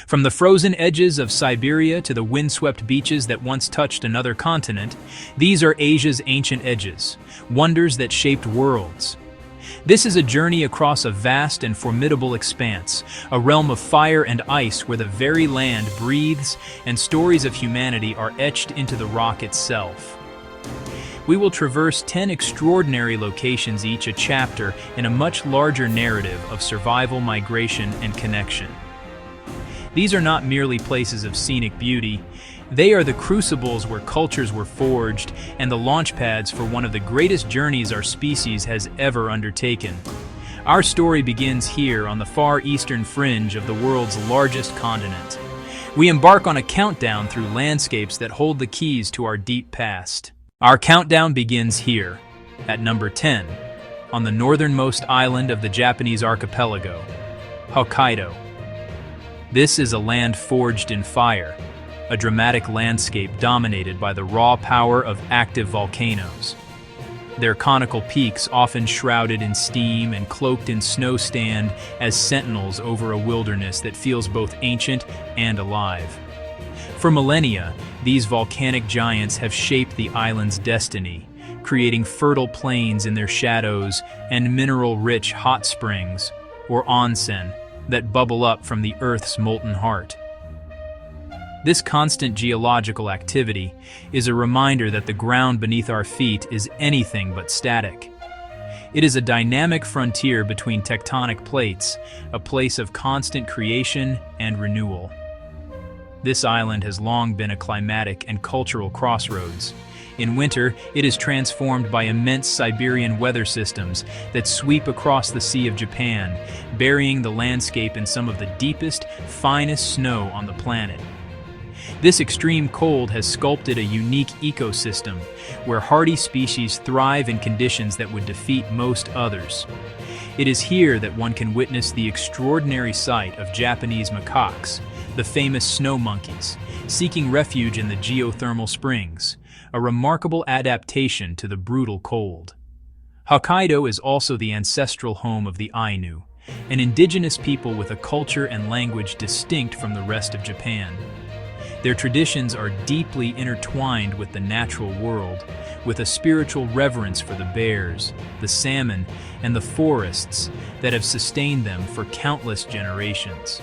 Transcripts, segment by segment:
From the frozen edges of Siberia to the windswept beaches that once touched another continent, these are Asia's ancient edges, wonders that shaped worlds. This is a journey across a vast and formidable expanse, a realm of fire and ice where the very land breathes and stories of humanity are etched into the rock itself. We will traverse 10 extraordinary locations, each a chapter in a much larger narrative of survival, migration, and connection. These are not merely places of scenic beauty, they are the crucibles where cultures were forged and the launchpads for one of the greatest journeys our species has ever undertaken. Our story begins here on the far eastern fringe of the world's largest continent. We embark on a countdown through landscapes that hold the keys to our deep past. Our countdown begins here, at number 10, on the northernmost island of the Japanese archipelago, Hokkaido. This is a land forged in fire, a dramatic landscape dominated by the raw power of active volcanoes. Their conical peaks often shrouded in steam and cloaked in snow stand as sentinels over a wilderness that feels both ancient and alive. For millennia, these volcanic giants have shaped the island's destiny, creating fertile plains in their shadows and mineral-rich hot springs, or onsen, that bubble up from the Earth's molten heart. This constant geological activity is a reminder that the ground beneath our feet is anything but static. It is a dynamic frontier between tectonic plates, a place of constant creation and renewal. This island has long been a climatic and cultural crossroads. In winter, it is transformed by immense Siberian weather systems that sweep across the Sea of Japan, burying the landscape in some of the deepest, finest snow on the planet. This extreme cold has sculpted a unique ecosystem where hardy species thrive in conditions that would defeat most others. It is here that one can witness the extraordinary sight of Japanese macaques, the famous snow monkeys, seeking refuge in the geothermal springs, a remarkable adaptation to the brutal cold. Hokkaido is also the ancestral home of the Ainu, an indigenous people with a culture and language distinct from the rest of Japan. Their traditions are deeply intertwined with the natural world, with a spiritual reverence for the bears, the salmon, and the forests that have sustained them for countless generations.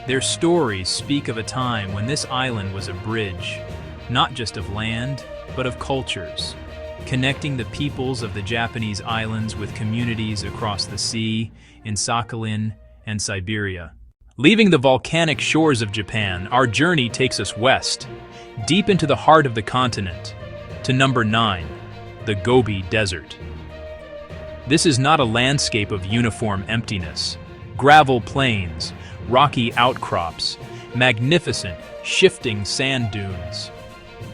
Their stories speak of a time when this island was a bridge, not just of land, but of cultures, connecting the peoples of the Japanese islands with communities across the sea, in Sakhalin and Siberia. Leaving the volcanic shores of Japan, our journey takes us west, deep into the heart of the continent, to number 9, the Gobi Desert. This is not a landscape of uniform emptiness. Gravel plains, rocky outcrops, magnificent, shifting sand dunes.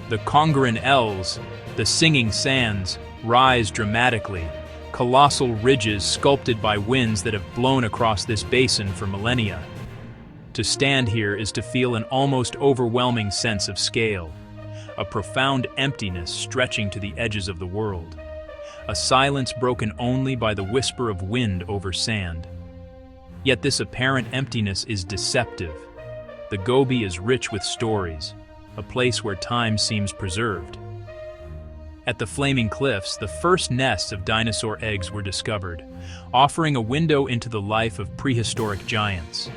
The Kongaran Els, the singing sands, rise dramatically, colossal ridges sculpted by winds that have blown across this basin for millennia. To stand here is to feel an almost overwhelming sense of scale, a profound emptiness stretching to the edges of the world, a silence broken only by the whisper of wind over sand. Yet this apparent emptiness is deceptive. The Gobi is rich with stories, a place where time seems preserved. At the Flaming Cliffs, the first nests of dinosaur eggs were discovered, offering a window into the life of prehistoric giants.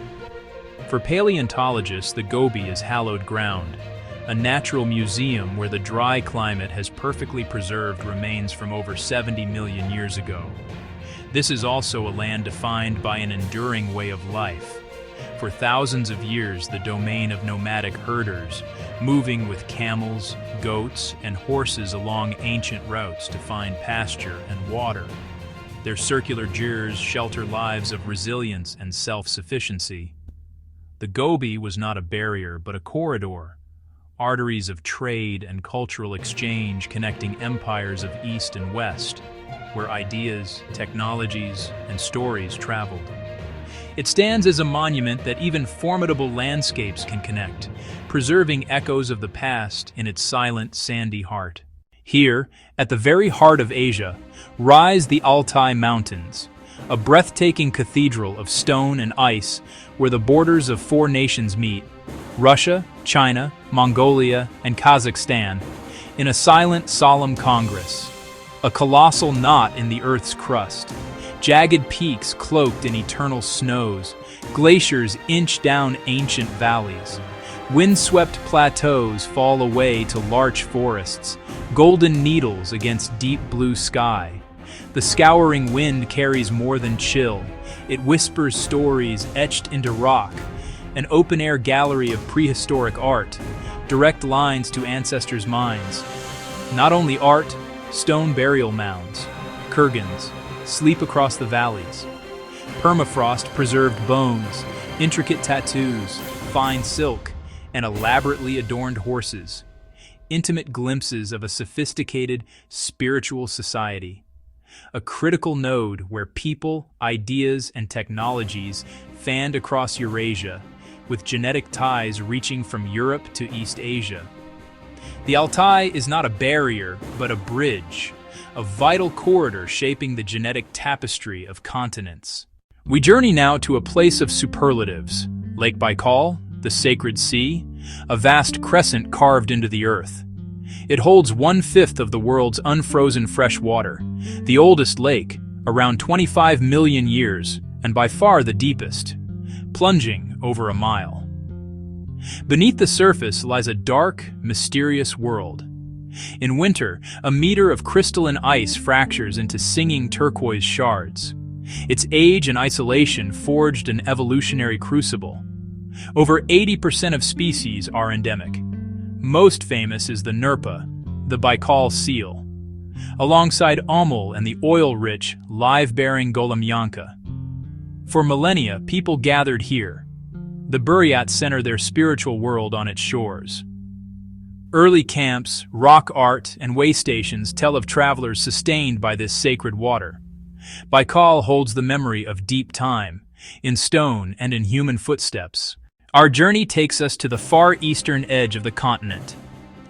For paleontologists, the Gobi is hallowed ground, a natural museum where the dry climate has perfectly preserved remains from over 70 million years ago. This is also a land defined by an enduring way of life. For thousands of years, the domain of nomadic herders, moving with camels, goats, and horses along ancient routes to find pasture and water. Their circular gyrs shelter lives of resilience and self-sufficiency. The Gobi was not a barrier, but a corridor, arteries of trade and cultural exchange connecting empires of East and West, where ideas, technologies, and stories traveled. It stands as a monument that even formidable landscapes can connect, preserving echoes of the past in its silent, sandy heart. Here, at the very heart of Asia, rise the Altai Mountains, a breathtaking cathedral of stone and ice where the borders of four nations meet: Russia, China, Mongolia, and Kazakhstan, in a silent, solemn congress. A colossal knot in the Earth's crust. Jagged peaks cloaked in eternal snows. Glaciers inch down ancient valleys. Windswept plateaus fall away to larch forests, golden needles against deep blue sky. The scouring wind carries more than chill. It whispers stories etched into rock, an open-air gallery of prehistoric art, direct lines to ancestors' minds. Not only art, stone burial mounds, kurgans, sleep across the valleys. Permafrost preserved bones, intricate tattoos, fine silk, and elaborately adorned horses. Intimate glimpses of a sophisticated, spiritual society. A critical node where people, ideas, and technologies fanned across Eurasia, with genetic ties reaching from Europe to East Asia. The Altai is not a barrier, but a bridge, a vital corridor shaping the genetic tapestry of continents. We journey now to a place of superlatives: Lake Baikal, the sacred sea, a vast crescent carved into the earth. It holds 1/5 of the world's unfrozen fresh water, the oldest lake, around 25 million years, and by far the deepest, plunging over a mile. Beneath the surface lies a dark, mysterious world. In winter, a meter of crystalline ice fractures into singing turquoise shards. Its age and isolation forged an evolutionary crucible. Over 80% of species are endemic. Most famous is the Nerpa, the Baikal seal, alongside Amul and the oil-rich, live-bearing Golemyanka. For millennia, people gathered here. The Buryats center their spiritual world on its shores. Early camps, rock art, and way stations tell of travelers sustained by this sacred water. Baikal holds the memory of deep time, in stone and in human footsteps. Our journey takes us to the far eastern edge of the continent,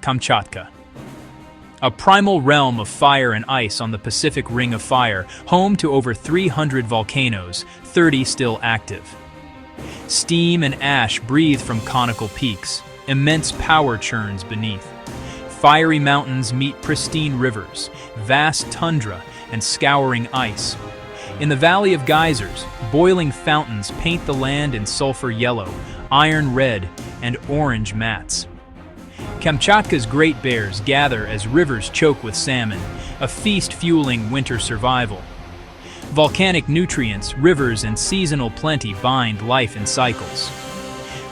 Kamchatka. A primal realm of fire and ice on the Pacific Ring of Fire, home to over 300 volcanoes, 30 still active. Steam and ash breathe from conical peaks, immense power churns beneath. Fiery mountains meet pristine rivers, vast tundra, and scouring ice. In the Valley of Geysers, boiling fountains paint the land in sulfur yellow, iron red, and orange mats. Kamchatka's great bears gather as rivers choke with salmon, a feast fueling winter survival. Volcanic nutrients, rivers, and seasonal plenty bind life in cycles.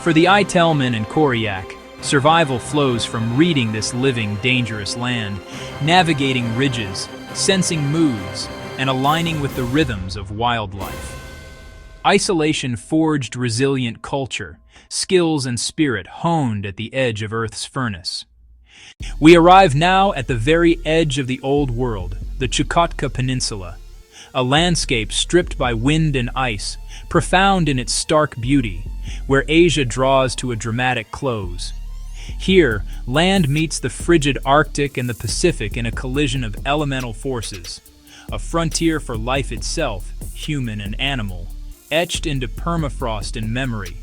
For the Itelmen and Koryak, survival flows from reading this living, dangerous land, navigating ridges, sensing moods, and aligning with the rhythms of wildlife. Isolation forged resilient culture, skills and spirit honed at the edge of Earth's furnace. We arrive now at the very edge of the Old World, the Chukotka Peninsula, a landscape stripped by wind and ice, profound in its stark beauty, where Asia draws to a dramatic close. Here, land meets the frigid Arctic and the Pacific in a collision of elemental forces, a frontier for life itself, human and animal, etched into permafrost and memory.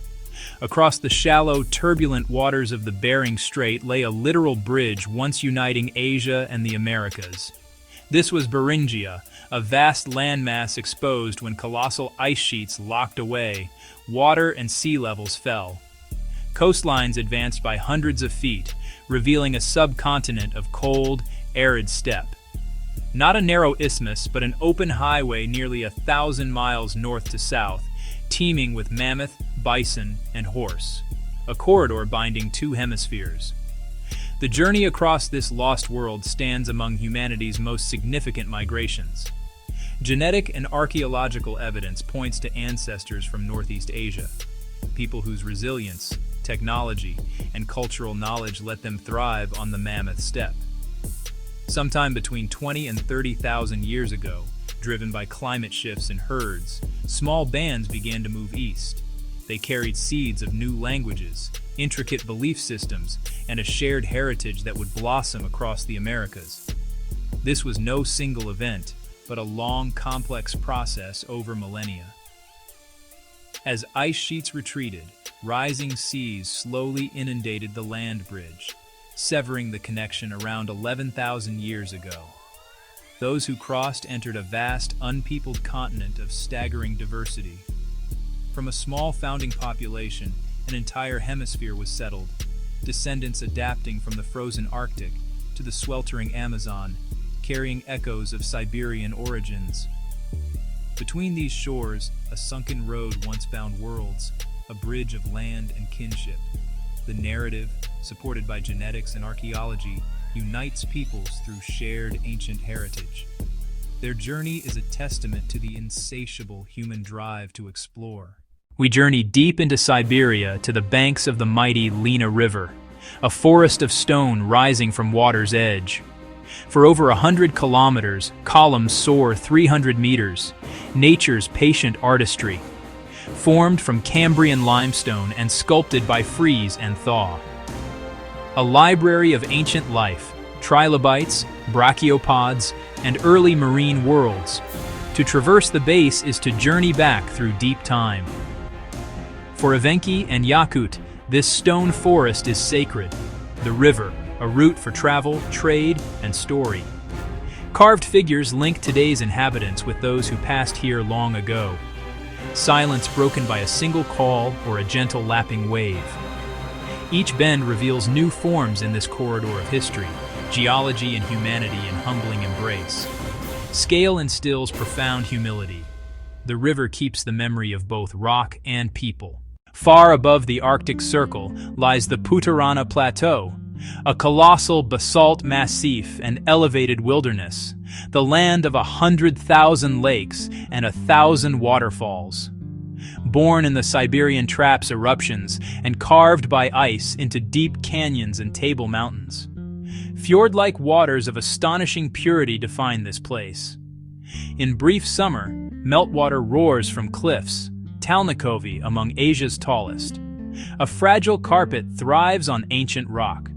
Across the shallow, turbulent waters of the Bering Strait lay a literal bridge once uniting Asia and the Americas. This was Beringia, a vast landmass exposed when colossal ice sheets locked away, water and sea levels fell. Coastlines advanced by hundreds of feet, revealing a subcontinent of cold, arid steppe. Not a narrow isthmus, but an open highway nearly 1,000 miles north to south, teeming with mammoth, bison, and horse, a corridor binding two hemispheres. The journey across this lost world stands among humanity's most significant migrations. Genetic and archaeological evidence points to ancestors from Northeast Asia, people whose resilience, technology, and cultural knowledge let them thrive on the mammoth steppe. Sometime between 20 and 30,000 years ago, driven by climate shifts and herds, small bands began to move east. They carried seeds of new languages, intricate belief systems, and a shared heritage that would blossom across the Americas. This was no single event, but a long, complex process over millennia. As ice sheets retreated, rising seas slowly inundated the land bridge, severing the connection around 11,000 years ago. Those who crossed entered a vast, unpeopled continent of staggering diversity. From a small founding population, an entire hemisphere was settled, descendants adapting from the frozen Arctic to the sweltering Amazon, carrying echoes of Siberian origins. Between these shores, a sunken road once bound worlds, a bridge of land and kinship. The narrative, supported by genetics and archaeology, unites peoples through shared ancient heritage. Their journey is a testament to the insatiable human drive to explore. We journey deep into Siberia to the banks of the mighty Lena River, a forest of stone rising from water's edge. For over 100 kilometers, columns soar 300 meters, nature's patient artistry, formed from Cambrian limestone and sculpted by freeze and thaw. A library of ancient life, trilobites, brachiopods, and early marine worlds. To traverse the base is to journey back through deep time. For Evenki and Yakut, this stone forest is sacred. The river, a route for travel, trade, and story. Carved figures link today's inhabitants with those who passed here long ago. Silence broken by a single call or a gentle lapping wave. Each bend reveals new forms in this corridor of history, geology and humanity in humbling embrace. Scale instills profound humility. The river keeps the memory of both rock and people. Far above the Arctic Circle lies the Putorana Plateau, a colossal basalt massif and elevated wilderness, the land of 100,000 lakes and 1,000 waterfalls. Born in the Siberian Traps eruptions and carved by ice into deep canyons and table mountains. Fjord-like waters of astonishing purity define this place. In brief summer, meltwater roars from cliffs, Talnikovi among Asia's tallest. A fragile carpet thrives on ancient rock.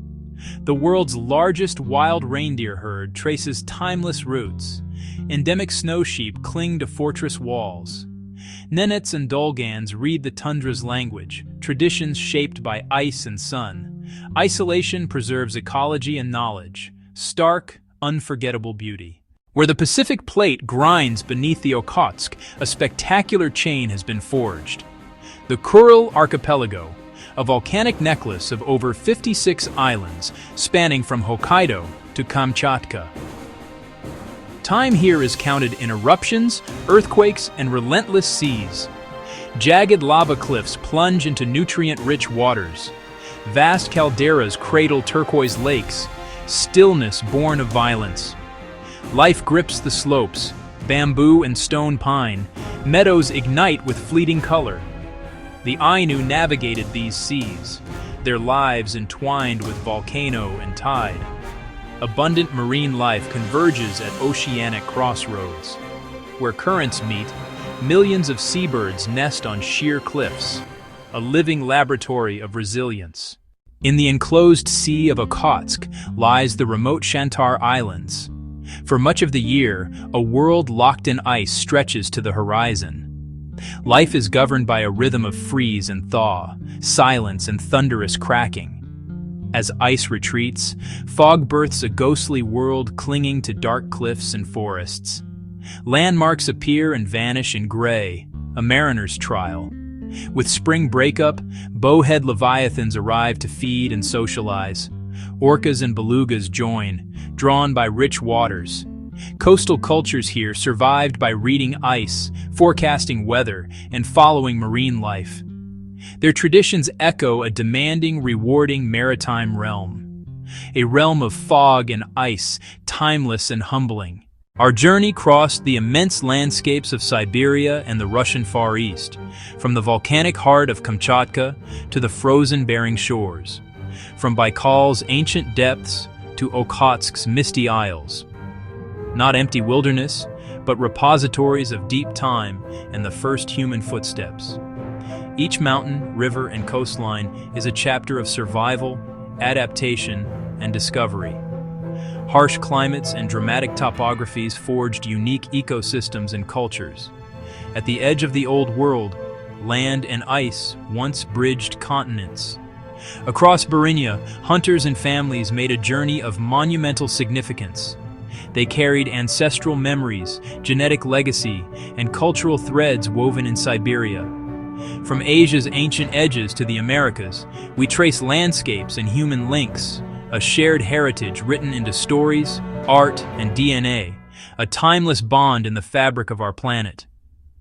The world's largest wild reindeer herd traces timeless roots. Endemic snow sheep cling to fortress walls. Nenets and Dolgans read the tundra's language, traditions shaped by ice and sun. Isolation preserves ecology and knowledge. Stark, unforgettable beauty. Where the Pacific Plate grinds beneath the Okhotsk, a spectacular chain has been forged. The Kuril Archipelago, a volcanic necklace of over 56 islands spanning from Hokkaido to Kamchatka. Time here is counted in eruptions, earthquakes, and relentless seas. Jagged lava cliffs plunge into nutrient-rich waters. Vast calderas cradle turquoise lakes, stillness born of violence. Life grips the slopes, bamboo and stone pine, meadows ignite with fleeting color. The Ainu navigated these seas, their lives entwined with volcano and tide. Abundant marine life converges at oceanic crossroads. Where currents meet, millions of seabirds nest on sheer cliffs, a living laboratory of resilience. In the enclosed sea of Okhotsk lies the remote Shantar Islands. For much of the year, a world locked in ice stretches to the horizon. Life is governed by a rhythm of freeze and thaw, silence and thunderous cracking. As ice retreats, fog births a ghostly world clinging to dark cliffs and forests. Landmarks appear and vanish in gray, a mariner's trial. With spring breakup, bowhead leviathans arrive to feed and socialize. Orcas and belugas join, drawn by rich waters. Coastal cultures here survived by reading ice, forecasting weather, and following marine life. Their traditions echo a demanding, rewarding maritime realm. A realm of fog and ice, timeless and humbling. Our journey crossed the immense landscapes of Siberia and the Russian Far East, from the volcanic heart of Kamchatka to the frozen Bering shores, from Baikal's ancient depths to Okhotsk's misty isles. Not empty wilderness, but repositories of deep time and the first human footsteps. Each mountain, river, and coastline is a chapter of survival, adaptation, and discovery. Harsh climates and dramatic topographies forged unique ecosystems and cultures. At the edge of the Old World, land and ice once bridged continents. Across Beringia, hunters and families made a journey of monumental significance. They carried ancestral memories, genetic legacy, and cultural threads woven in Siberia. From Asia's ancient edges to the Americas, we trace landscapes and human links, a shared heritage written into stories, art, and DNA, a timeless bond in the fabric of our planet.